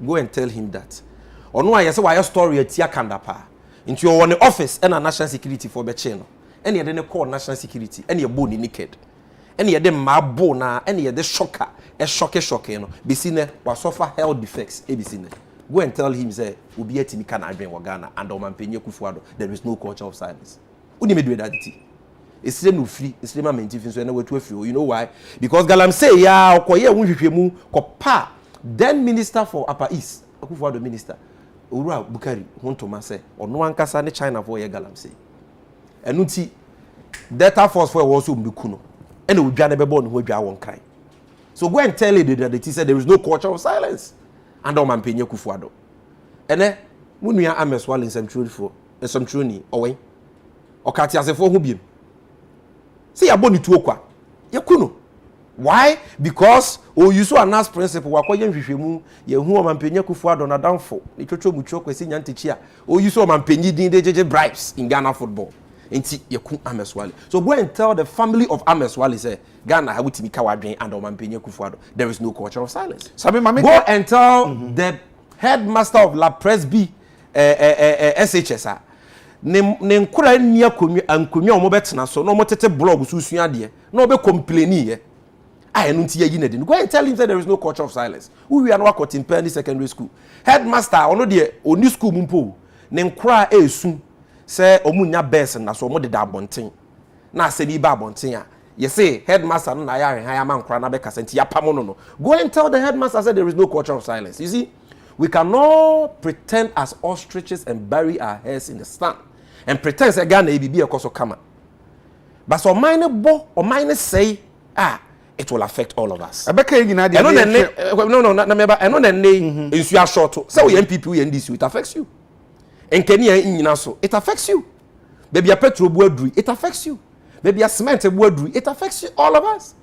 Go and tell him that. Or no, I say why your story at Yakandapa. Into your one office and a national security for Becheno. Any other call national security, any a bone naked. Any other mabona, any other shocker, a shocker, no. Be seen was suffer health defects, ABC. Go and tell him, say, will be a Timmy Canadian Wagana and Omanpenya Kufuado. There is no culture of silence. Who need me do that? It's still free, it's still maintain so anyway to a few. You know why? Because Galam say, yeah, Okoye Wunjemu, Kopa, then Minister for Upper East, Kufuado Minister, Ura Bukari, Hontoma say, or no one can China for a Galam say. And Nuti, Delta Force for also Bukuno, and it would be a born who won't cry. So go and tell it that it said there is no culture of silence. And on Mampenya Kufuado. And then, when we are Ameswal in some truth for some truni, away. Or Katia for Hubium. See a boni tuokwa. Yakuno. Why? Because you saw a nice principle. Wakoyen Vishimu, Yahu Mampenya Kufuado na downfall. Nitocho Muchoko Sinyantichia. You saw Mampenyi din bribes in Ghana football. Inti Yakun Ameswali. So go and tell the family of Ameswali say Ghana Hawitimi Kawadrin and Omampenya Kufuado. There is no culture of silence. Go and tell the headmaster of La Presby SHSR. Nenkura nia ankunya omobetena so no motete blog susua de no be complaini ye. I enunti ye yinedi. Go and tell him that there is no culture of silence. We are not in Penny Secondary School. Headmaster ono de oni school mumpo. Nenkura esu say omunya best na so mo de da bonten. Na se bi ba bonten a. You say headmaster no na ya haya man kra na be kasenti ya pamo no. Go and tell the headmaster that there is no culture of silence. You see, we cannot pretend as ostriches and bury our heads in the sand and pretend say Ghana ABB akoso kama. But so minor bo or minor say it will affect all of us. No, na member I know the name in you are short. So we MPP we this it affects you. And Kenya in so it affects you. Baby a petrol boardry, it affects you. Baby a cement boardry, it affects you, all of us.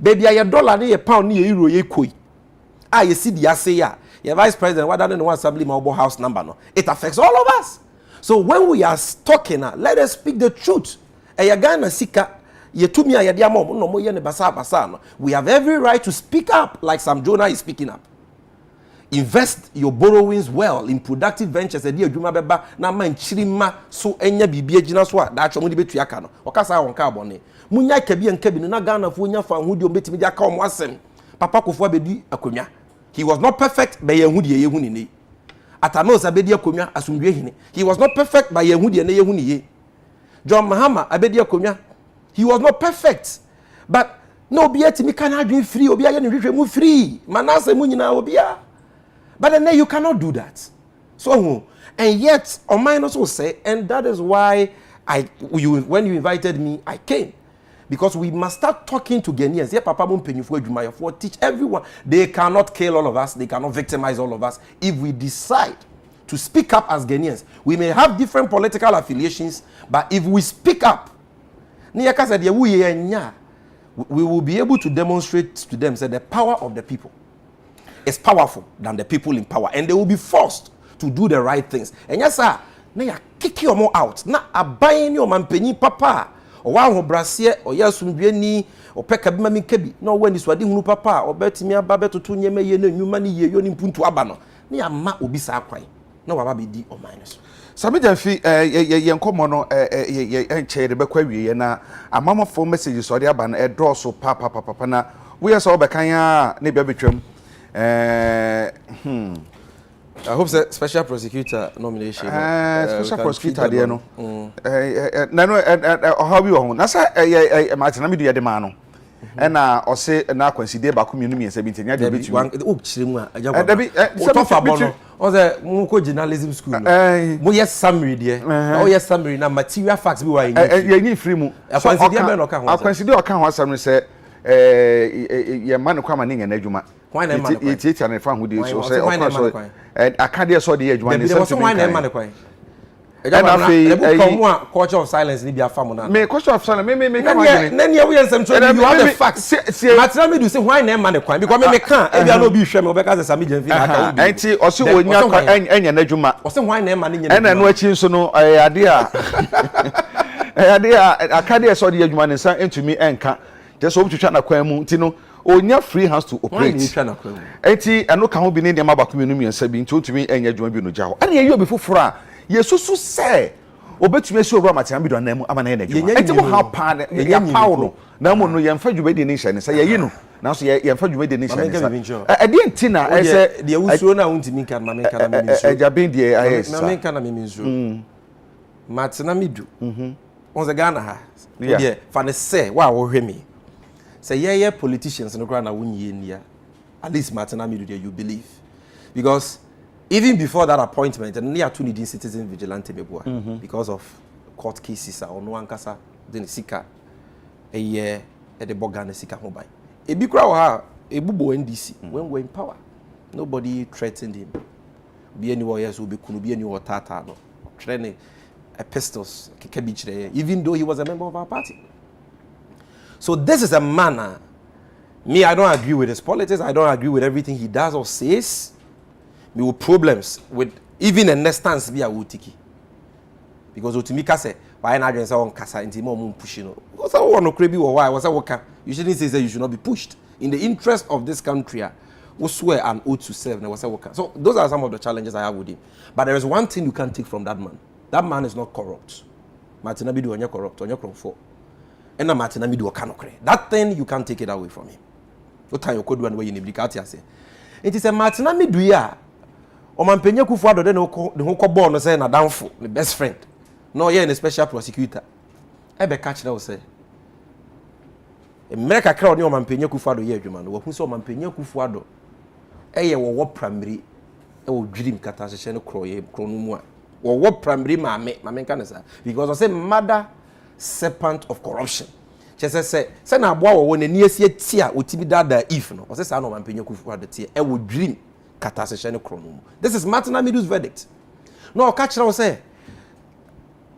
Baby a dollar ni a pound ni a euro ye koi. You see the say your vice president, why don't one assembly mobile house number no? It affects all of us. So when we are talking, let us speak the truth. We have every right to speak up, like Sam Jonah is speaking up. Invest your borrowings well in productive ventures. So enya bibie gina so da atwa mo de betua ka no okasa won ka abone munya kabi en kabi no na Ghana fo nya fa hudi o betimi de aka o mo asem papa kofo abedi akonwa. He was not perfect by yehudi yehuni ni atano sa abedi akonwa asumdwe hine. He was not perfect by yehudi na yehuni ye. John Mahama abedi akonwa. He was not perfect, but no obi atimi kan adwen free obi aye ne hwehwe mu free manase mu nyina obi a. But then you cannot do that. So, and yet, on mine also say, and that is why when you invited me, I came. Because we must start talking to Ghanaians. Yeah, Papa for teach everyone. They cannot kill all of us. They cannot victimize all of us. If we decide to speak up as Ghanaians, we may have different political affiliations, but if we speak up, we will be able to demonstrate to them the power of the people is powerful than the people in power, and they will be forced to do the right things. And yes, sir, now you kick your more out. Now abaying your manpenny papa, or one who brassier, or yes, ni or pekabimami kebi. No, when this was the papa, or bet me a babe to 2 year new money, you punto abano. Near ma will be sa cry. No, I be D or minus. Sammy Gyamfi, Yankomono, chair the Bequavi, and a mamma for messages or the aban, a draw so papa, na. We are so Bacaya, Nebabitrum. I hope the special prosecutor nomination. Special prosecutor, dear no. No, how you own? That's a Martin Media Demano. And or say, now consider back community and 17 years. One or the Moko journalism school. Oh, yes, summary, dear. Oh, yes, summary. Now, material facts be why you need free. I consider account some say, your man come and Ejuma. Why not? It's an friend who did so say, and I can't saw the age one. There was one man. And I culture of silence in the family. May culture of silence, may then you have some you have the facts. Let me do say why name man because me can't. If you no be sure because Sammy Gyamfi enti also when you enya Ejuma. O say why name man in. And no achi so no idea. Idea I can't saw the Ejuma nsa into me enka. Just hope to try na kwan mu ntino onya free hands to operate enti eno ka ho bi ne dem abako menu miensa bi nti otumi enya dwuma bi no gya ho ane ye obi foforo a yesusu se obetumi esi owura matia bi do na mu ama na ye na dwuma enti mo ha pa ya pawo no na mo no ye mfa dwuma di ne hye ne se ye yi no na so ye mfa dwuma di ne hye ne e de enti na e se de wusuo na untimi kan ma me kan na me nsuo eja ben de ayes ma me kan na me nsuo matina midu onze Ghana ha de fa ne se wa wo hwe me say yeah politicians no grant na wunye nia at least matina midu there you believe because even before that appointment and near to needing citizen vigilante meboa because of court cases or no ankasa den sika a year at the Bogana sika ho ban e bi kra ha e bubo NDC when we're in power nobody threatened him be anywhere else will be kunu be anywhere tata no training pistols even though he was a member of our party. So this is a manner. Me, I don't agree with his politics. I don't agree with everything he does or says. Me with problems with even a stance be a wutiki. Because Utimika say, why not just on kasa inti mo pushing? What's that one krebi or why? What's that worker? You shouldn't say you should not be pushed. In the interest of this country, we swear an oath to serve. What's that worker? So those are some of the challenges I have with him. But there is one thing you can't take from that man. That man is not corrupt. Martin Abidu onye corrupt, onye corrupt. And Martin Abidu kanokre. That thing you can't take it away from him. What time you could do and way in the say. It is a Martin Abidu ya. O man penye Kufuado den no ko born no say na downfall, the best friend. No here in a special prosecutor. Ebe catch na say. America kra oni o man penye Kufuado ye adwuma no. Wo hu so o man penye Kufuado. Eye wo primary e wo dwirim kata hye no kroye krono mu a. Wo primary mame kan say because I say mother serpent of corruption. She say na aboa wo n'ani asie tia otimi dada if no. O say sa no man penye Kufuado tie e wo dwirim kata hye no krono mu. This is Martin Amidu's verdict. No catch na say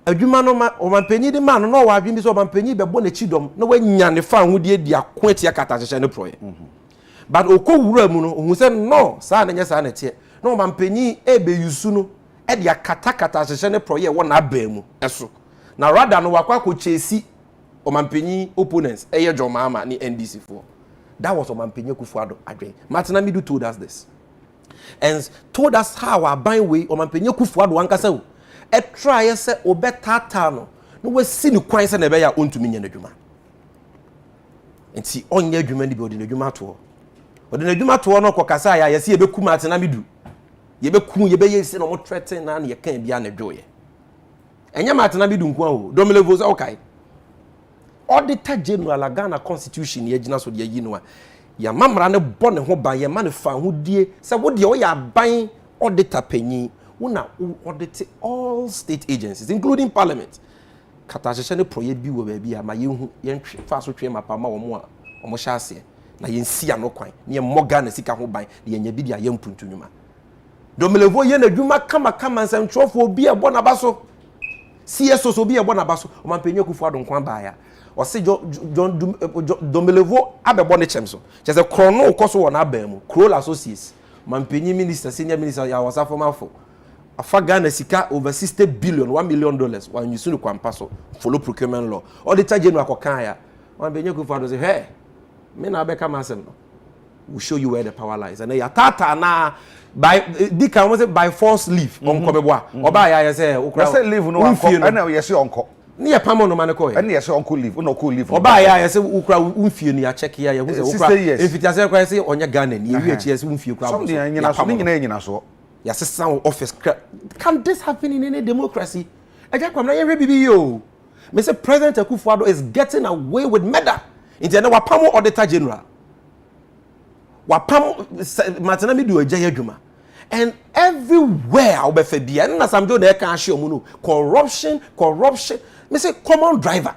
adwuma no ma o man penye de man no wa adwin bi so o man penye be bo na chidom na wanya ne fa hodie dia ko atia kata hye no proye. But okowura mu no hu say no sa na nya sa na tie no man penye e be yusu no e dia kata hye no proye wo na aba mu eso na rather no wakwa ko chesi o man penye opponents e ye John Mahama ni NDC for. That was o man penye Kufuado adwen. Martin Amidu told us this and told us how our buying way o man penye Kufuado wankasa o e try say obetata no we see ni kwan say na be ya ontumi nya nadwuma enti onye adwuma ni be odi nadwuma to odi nadwuma to no kokasa ya yesi ebeku Martin Amidu yebeku yebeye se no mo threaten na ye kan bia na dwoye enya Martin Amidu nko o domelevo say okay auditor general Ghana constitution ye gina so de yi no a ya mamra ne bo ne ho ban ye ma ne fa ho die se wo de o ya ban auditor panyin una audit all state agencies including parliament kata hye ne project bi wo ba bi ama ye hu ye fa so twe mapa ma wo mo a wo hye ase na ye nsia no kwan ne moga na sika ho ban ye nya bi dia ye mpuntu nwuma domelevo ye na dwuma kama nsam trofo bi e bo na baso CSO so bi e bo na baso o man penye Kufuado nkwan ba ya o se domelevo abebo ne chemso che se krono koso wo na ba mu Kroll Associates man penye minister senior minister ya wasa former for afa Ghana sika over $60 billion $1 million wan yusu kwa mpaso follow procurement law auditor general akokan ya man penye Kufuado say hey me na abeka masem no we'll show you where the power lies and ya tata na by dika won say by force leave onko beboa oba ya say okra say leave no onko na ye say onko ne ya pamo no man ko e ne ye say onko leave no ko leave oba ya say okra umfie no ya check ya hu say okra invitation kwa say onye Ghana ni wi achi say umfie okra so ne nyina so ya say office can this happen in any democracy eja kwam na ye bibi yo me say President Kufuado is getting away with murder into na wapamo auditor general wapam Martin Amidu eja adwuma and everywhere obefa bia na samjo na e kan hye omu no corruption me say common driver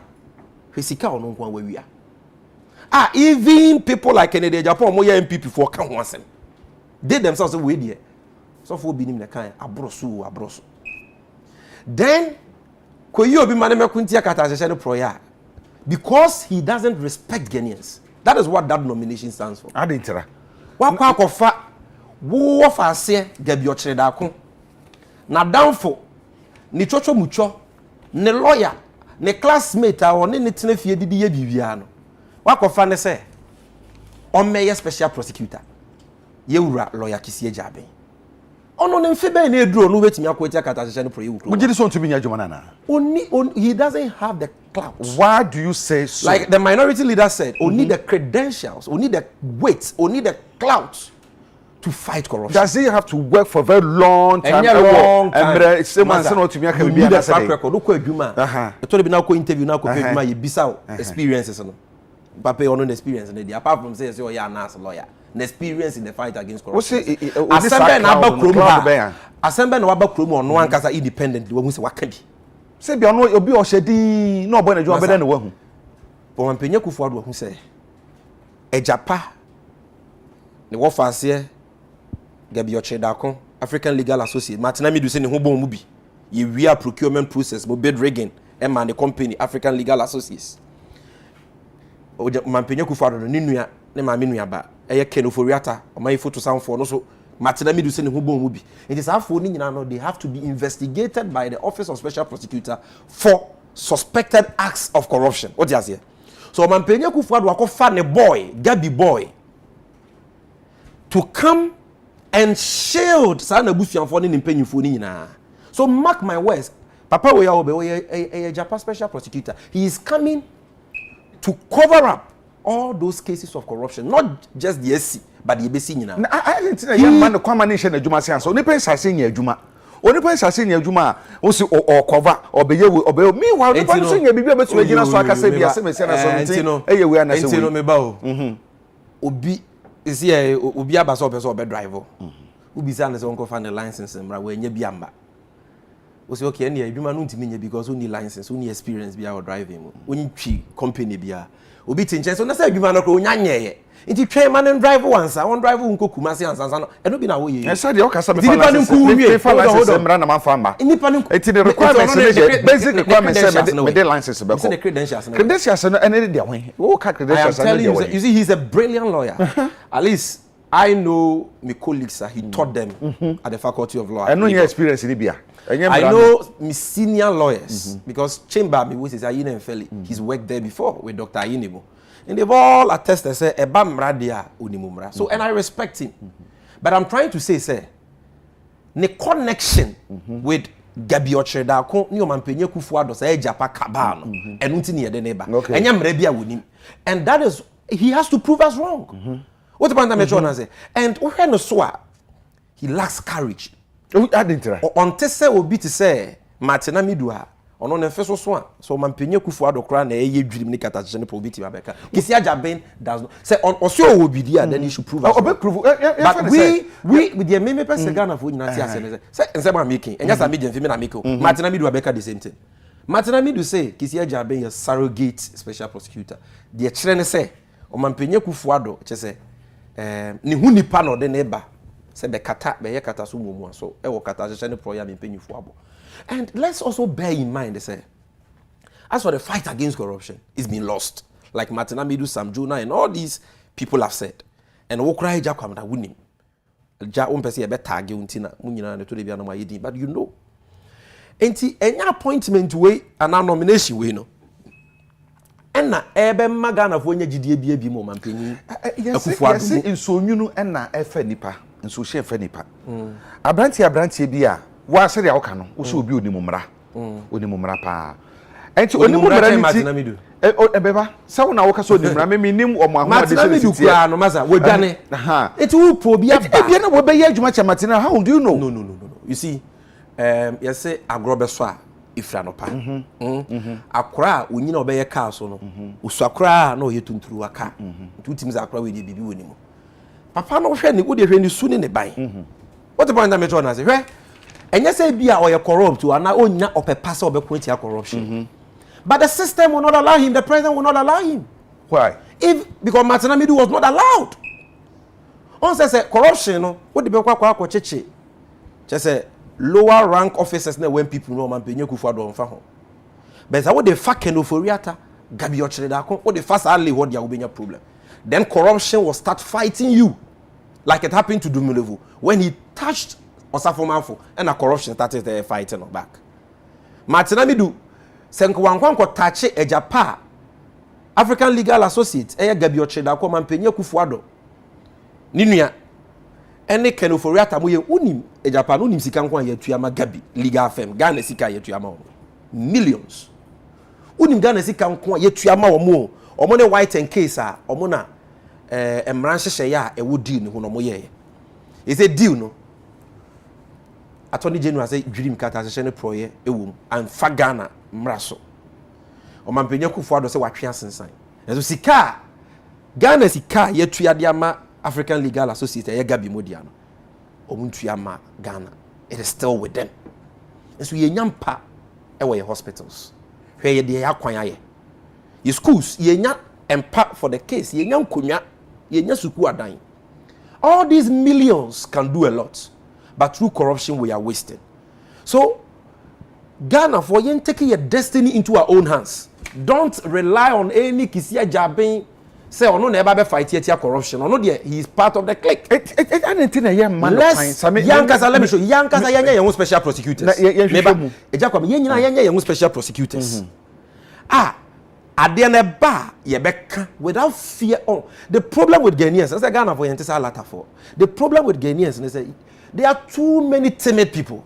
hwesika ono nko awia even people like Kennedy Japan mo ya MPP for kan ho asem they themselves we there so for bi nim na kan abroso then koyi obi mane mekunti akata hye no proya because he doesn't respect Ghanaians. That is what that nomination stands for. Adintira wakwa akofa wo fa ase gabi ochire da ko na downfall ni chocho mucho ne lawyer ne classmate a one ne tena fie didi ye bibia no wakofa ne se Omeya special prosecutor. Yewura lawyer Kisi Jabe. Ono ne mfebe na eduro no wetimi akweti akatasheshe no pro yewu. Would you want to be Jumana? He doesn't have the clout. Why do you say so? Like the minority leader said, only the credentials, only the weight, only the clout to fight corruption. Does he have to work for a very long time? Long time. And someone said to me, I can be a track record. Look at Juma. I told him now interview now Juma. You bisa experiences no. Papa on experience in the apart from saying, "Oh, yeah, as a lawyer." The experience in the fight against corruption. Assemble na aba kromo. Assemble na aba kromo on one kasa independently. We say wakadi. Say bi ono obi o shedi na obo na adwuma beda na wahu. But when Penya Kufuor wahu say ejapa ne wo faase gabi ochedakon African Legal Associate Martina Midu say ne ho bon mu bi. Ye wia procurement process mo bid rigging e man the company African Legal Associates. O Penya Kufuor no nua ne ma menu aba eye kenoforiata o my photo sound for no so Martina Midu say ne ho bon mu bi. It is afo ni nyina no they have to be investigated by the Office of Special Prosecutor for suspected acts of corruption. What you say? So Penya Kufuor akofa ne boy, Gabi boy to come and shield sana busuanfo ne mpanyimfo ni nyina. So mark my words, Papa we a Japan Special Prosecutor. He is coming to cover up all those cases of corruption, not just the SC, but the ABC nyina. I didn't think young man kwama ne na adwuma se anso. Onipa nsase nya adwuma. Onipa nsase nya adwuma o si o cover obeyewu meanwhile onipa nso nya bibia betu agina so akasa bia se mesi na so nti eyewu ana se we. Enti no me ba o. Obi isi obi abasa opeso obe drive. Obi sa na se wonko fa ne license mra we nya bi amba. O say okay na adwuma no ntimi nya because we need license, we need experience bia o driving. Onyi twi company bia. Obi tinche so na say adwuma no ko onya nyeye. Inti twen man drive once, I won drive unko kumase ansansa no. E no bi na wo ye. E say de o kasa me fa license mra na man fa mba. Nipa no. Enti the requirements basic requirements say me dey license be ko. The credentials no. Credentials no ene dey wen. Wo ka credentials no dey wen. You see he's a brilliant lawyer. At least I know my colleagues he taught them at the Faculty of Law. I know your experience in Libya. I know my senior lawyers because Chamber me was Ayine Mfeli. He's worked there before with Dr. Ayinebo. And they've all attested, say, Eba Mradia Unimumra. So, and I respect him. But I'm trying to say, the connection with Gabi Ochedako, New Mampenye Kufuor, say, Japa Kabano, and Untini the neighbor. And Yamrebia with him. And that is, he has to prove us wrong. What about the Metron say? And when Swa, he lacks courage. On Tesse will be to say, Martina Midua. Ono na feso so Mampenye Kufuor kra na eye dwirim ni katachese ne probity babeka Kisi Ajaben does not say on so obi dia then you should prove us but we with the meme person Ghana for nyina ti ase say nse ma making enya sa media mfimi na make Martina Midu abeka the same thing Martina Midu say Kisi Ajaben is surrogate special prosecutor the kire ne say o Mampenye Kufuor che ni hu nipa no de ne ba say be ye kata so mumu so e wo katachese ne pro ya Mampenyufo abo. And let's also bear in mind, they say, as for the fight against corruption, it's been lost. Like Martina Midu, Sam Jonah, and all these people have said. And Okra Jakwam that winning. Ja umpesi ebe tagi untina munyina ne to de bia no mayedi. But you know, enti any appointment way and a nomination way no. Enna ebe magana fo nya gidie bia bi mo mampanyi. Yes, insonwunu enna efa nipa, inso hye efa nipa. Abrantie bia wa se dia woka no wo se obi onimumra onimumra pa enti onimumra ni Martina Midu ebeba se wo na woka so onimumra me nim o mo ahoma de se ti no maza wo dwane enti wo po obi aba ebia na wo be ye adwuma cha Martina how do you know no you see you say agrobe so a ifra no pa akora onyina obe ye car so no usu akora na o ye tunturu aka tutimiza akora we de bibi wonimu papa no hwe ni wo de hwe ni su ne ban what the point that me try na say hwe enye say bia or corrupt or na onya opepa say obekuntia corruption but the system will not allow him, the president will not allow him. Why? Because Martina Midu was not allowed. On says corruption no what the be kwa cheche just say lower rank officers na when people know Mampenye Kufuor don fa ho but say what the fuck kenoforiata Gabi Ochedako what the first alley what dia obenya problem then corruption will start fighting you like it happened to Dumilevu when he touched Osafomanfo and a corruption started the fighting back. Martina Midu senko wankwanko touch ejapa African Legal Associate Gabi Ocheda ko mampenye Kufuado ninua ene kenoforiata mo ye unim Japan unim sika nko yetuama Gabi Legal Firm Ghana sika yetuama millions unim Ghana sika nko yetuama omo ne white and case a omo na emran hyehye ya ewo deal ne ho no mo ye is a deal no Attorney General say dream kata hyehye ne proye ewom anfa Ghana mraso Omampenya Kufuado se watwe asensan. Enso sika Ghana sika yetua de ama African Legal Associate ye Gabi modia no. Omuntua ma Ghana. It is still with them. Enso ye nyampa e wo ye hospitals. Hwe ye de yakwan aye. Ye schools ye nya empa for the case. Ye nya nkonwa, ye nya suku adan. All these millions can do a lot, but through corruption we are wasting. So Ghana for yen taking your destiny into our own hands. Don't rely on any kisia jabin. Say ono never be fight here corruption. Ono there he is part of the clique. Anything a young man. Yankasa let me show. Yankasa yenya your special prosecutors. Never. Ejakwa yenya yenya your special prosecutors. Ade na ba ye beka without fear. Oh, the problem with Ghanaians, as Ghana for yentisa latter for. The problem with Ghanaians is that there are too many timid people.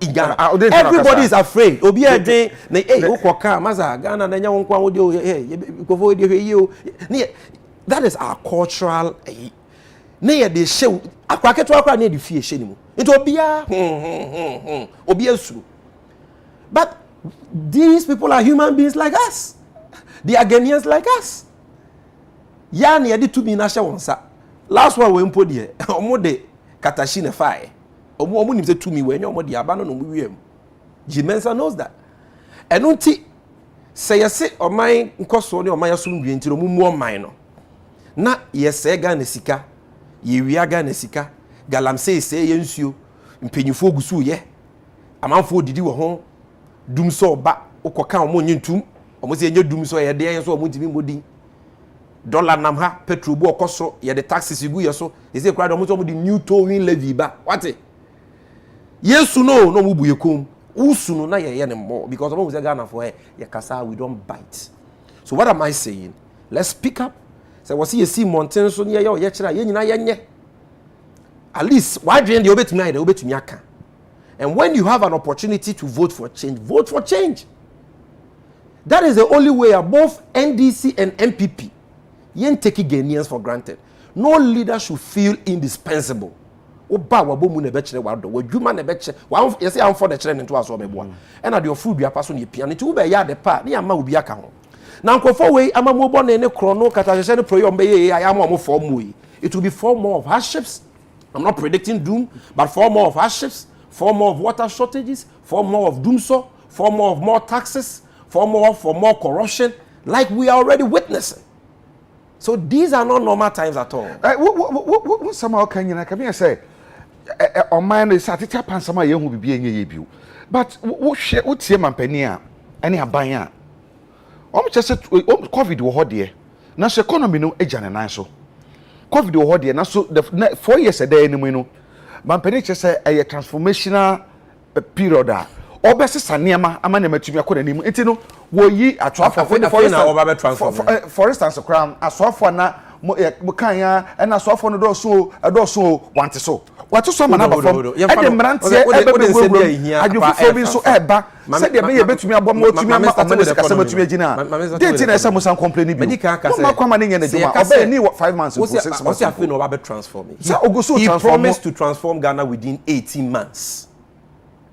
In Ghana. Everybody is afraid. Obi adwen na okoka maza Ghana na nya wonkwa wo de that is our cultural na they show akwaketo akwa na de fie hye ni mu. Into obia suru. But these people are human beings like us. They are Ghanaians like us. Ya na de to be na hye wonsa. Last one we mpo de omo de katashi na fire. Omo nim say to me when omo de aba no no wiem. Jimensa knows that. Enunti say yese oman nkoso ne oman yaso ndwe ntiro mu oman no. Na yese Ghana sika, ye wia Ghana sika, galamsey say ye nsuo, mpenyifo gusu ye. Amanfo didi wo ho, dum so ba, ukoka omo nyintum, omo say nye dum so ye de yen so omo ntimi modin. Dollar nam ha, petrol bo okoso, ye de taxes igu ye so, e say kra do omo de new towing levy ba. What it? Yesu no mu buye kom. Usu no na ye ne more because omo say Ghana for ye kasa we don't bite. So what am I saying? Let's pick up. Say we see mountain so ye ye kira ye nyina ye nye. At least why dream the obetumi ide obetumi aka. And when you have an opportunity to vote for change, vote for change. That is the only way both NDC and MPP yen take Ghanaians for granted. No leader should feel indispensable. Oba wabomu ne bechere wado wadwuma ne beche wa yesi amfo de chere ne to aso meboa e na de ofu bia paso ne pia ne ti wo be ya de pa ne ama obi aka ho na nkofo we ama mo bo ne krono katahye ne proyo mbe ye ya ama mo for mo yi. It will be 4 more of hardships. I'm not predicting doom, but 4 more of hardships, 4 more of water shortages, 4 more of doomso, 4 more of more taxes, 4 more for more corruption, like we are already witnessing. So these are not normal times at all. What somehow can you say? On mine is at the pan some young will be a bill. But what's your mampania? Any abaya? Just said COVID will hold here. Now, economy no agent and I so. COVID will hold here. Now, so the 4 years a day, no. Mampania just say a transformational period. Obese Saniama, a man to me according to him. Wo yi atwa for instance crown asofo na mukanya and asofo no do so want so what so man aba from e de mrantie e be adwofo bi so eba se de be ye betumi abom otumi ama amene se kasa betumi agina denti na esa musan complain bi ma kwa man nya na djuma oba ni 5 months or 6 months what's happen over transform he promised to transform Ghana within 18 months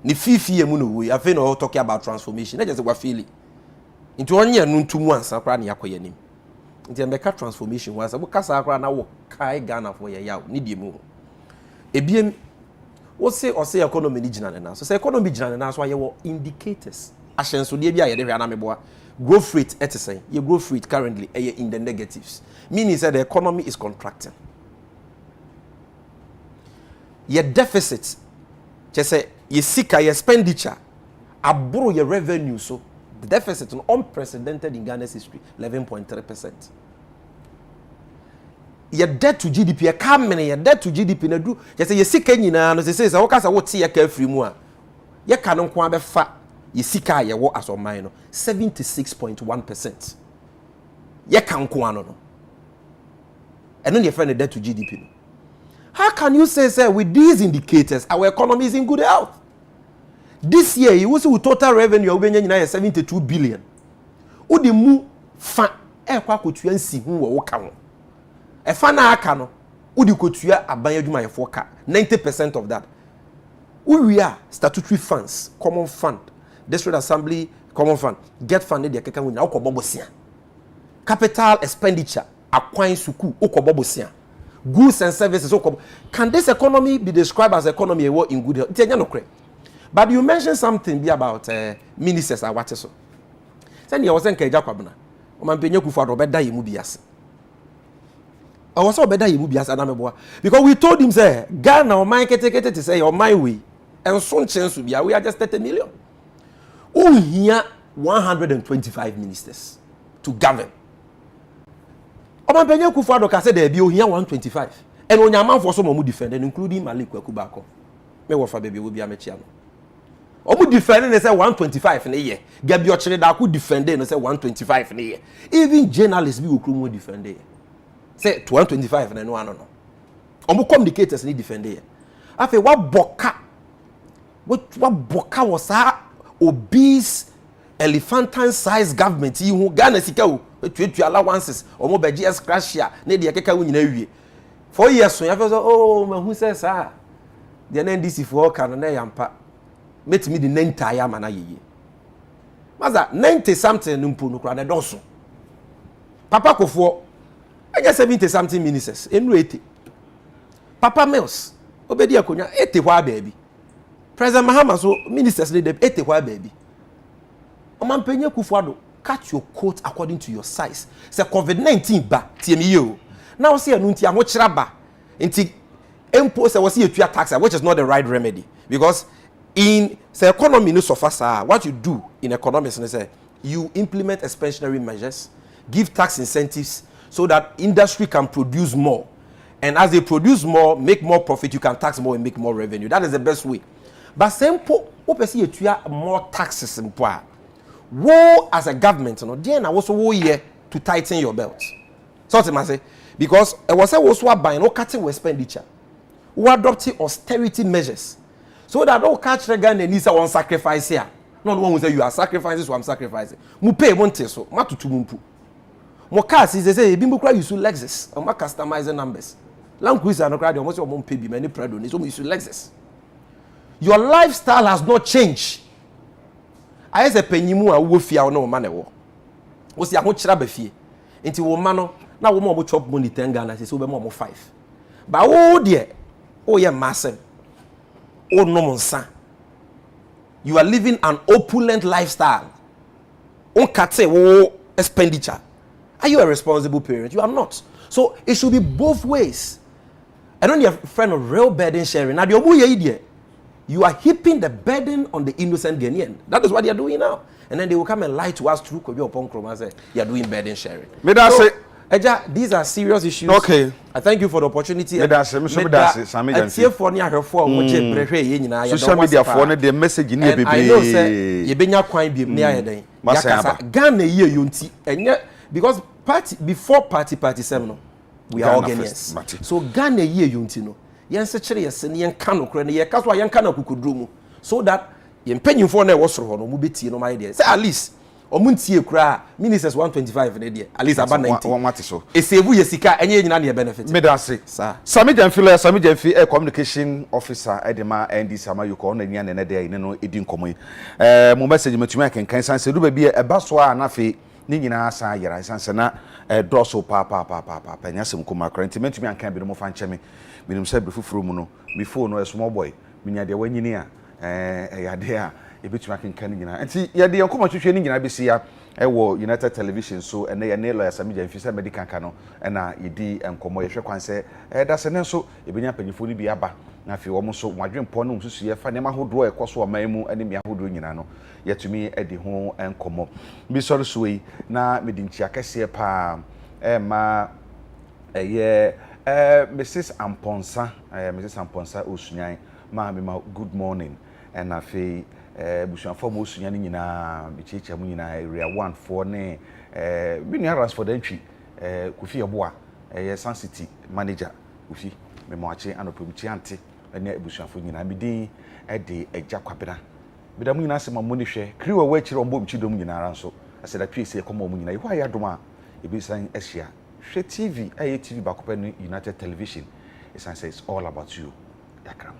ni fifi emu no we afi no talking about transformation na just we feel it into onye no ntumu ansa kra na yakoye nim nti embeka transformation was wo kasa kra na wo kai Ghana for ye yaw ni die mu ebiem wo say economy ni gina na so say economy gina na so ye wo indicators ahyenso de bia ye de hwa na meboa growth rate etisen ye growth rate currently in the negatives meaning say the economy is contracting ye deficit just say ye sika ye expenditure aburo ye revenue so the deficit is unprecedented in Ghana's history, 11.3%. Your debt to GDP, your company, your debt to GDP, na do. Just say you see Kenya, no say say what what see your carefree more. Your canon kwa be fa, you see ka your as on mine, 76.1%. ye kan ko ano no eno ne friend debt to GDP no. How can you say with these indicators our economy is in good health? This year you will see total revenue obenya nyina 72 billion. Udi mu fa e kwa kotua nsi hu wo ka ho. E fa na aka no udi kotua aban adwuma yefo ka 90% of that. We are statutory funds, common fund, district assembly common fund, get funded the keka wunya okobobosia. Capital expenditure akwan suku okobobosia. Goods and services okobo. Can this economy be described as economy in good health? It's not correct. But you mentioned something about ministers are what so. Say you was enkeja kwabna. O man penye kufu adobeda yemu biase. I was obeda yemu biase na meboa. Because we told him say Ghana o man kete to say your my way. And so chance we are just 30 million. Oh here 125 ministers to govern. O man penye kufu adoka say there be o here 125. And onyama for some mu defend including Malik Kwakubako. Me wo fa baby wo bia me chia no. Omu defending they say 125 in a year. Gabi Ochire da ku defending they say 125 in a year. Even journalists be okru defending. Say 125 na no ano no. Omu communicators ni defending. Afi wa boka. What boka was a obese elephantine size government yi hu Ghana sika o tuatu allowances omu be GS crash ya na de keka wu nyina wie. 4 years so ya fe so oh ma hu say sa. The NDC for kan na yampa. Met me the 90 mana ye. Maza 90 something numpo no kra na doso. Papa Kofo anya 70 something ministers enu 80. Papa Mills obedi akonya 80 kwa baby. President Mahama so ministers dey 80 kwa baby. Omampenye Kufuado cut your coat according to your size. Say COVID-19 ba tie me yo. Now say anu nti ahokyera ba. Nti impose was here to tax which is not the right remedy because in the economy no so fast what you do in economics is say you implement expansionary measures, give tax incentives so that industry can produce more, and as they produce more, make more profit, you can tax more and make more revenue. That is the best way. But simple opesi you more taxes in poor. Wo as a government no there na also wo here to tighten your belt. So what I say because it was say wo buying no cutting expenditure. We adopting austerity measures. So that don't catch the gun and needs one sacrifice here. Not one who say you are sacrificing, so I'm sacrificing. Mu pay one so matutu mumpu. Mo cars is they say bimbo cry use Lexus. I'm customizing numbers. Land cruiser no cry almost your mom pay be many Prado ni so use Lexus. Your lifestyle has not changed. I say penyimu a wo fia no man e wo. Wo si ahokyera ba fie. Enti wo ma no na wo mo chop money 10 Ghana say so be mo 5. Ba wo de o ye massive. Oh no, son. You are living an opulent lifestyle. On kate expenditure. Are you a responsible parent? You are not. So it should be both ways. I don't need a friend of real burden sharing. Now you are heaping the burden on the innocent Ghanaian. That is what they are doing now. And then they will come and lie to us through Kobi upon Chroma and say you are doing burden sharing. Eja, these are serious issues. Okay. I thank you for the opportunity. Social media for the message in and I know say you been kwine bi me ayeden. Yakasa Ghana ye yonti enye because party seminar we are Ghanaians. So Ghana ye yonti no. Yen se kire yese ne yen kan okre ne ye kaso yen kan akukudru mu so that yen panyimfo na e wosoro ho no mu betie no my dear. Say at least omuntie kura ministers 125 ne dia at least about 90 one what so esevu yesika enye nyina ne benefit me da say Sammy Gyamfi a communication officer edema ND Sama yuko na nya ne de ne no edi nkomo mo message matumi akenkan san se du ba bi e ba so a na fe ni nyina san yera san se na doso pa nya sem kuma current matumi ankan bi no mo fa ncheme minum se brefufuru mu no mi phone no small boy minya de wanyini a yade a ebetuma akenkan nyina enti yade yankoma twetwe ni nyina besi ya ewo United Television so ene ye ne lawyer Sammy Gyamfi se medical ka no na yedi enkomo ye hwe kwan se da se ne so ebenya panyifo ni bi aba na fi wo mo so wadwempo no susu ye fa ne ma hodo ekoso oman mu ene mi ahodo nyina no yetumi edi ho enkomo bi sori so yi na medinchi akese pa ma Mrs. Amponsa Osunyan ma good morning and afi busuafo mo sunya ni nyina bichicha mu nyina area 1 for ne bi ni aras for the entry Kofi Eboa Sun City manager Kofi me mo ache anopem chiante ne busuafo nyina bi din de Eja Kwabena bi da mu nyina se ma mo ni hwe kriwa wa chire ombo mchidom nyina ara nso ase da twese komo mu nyina ihwa ya doma ebi san ehia hwe TV TV bakopa no United Television it says it's all about you yakram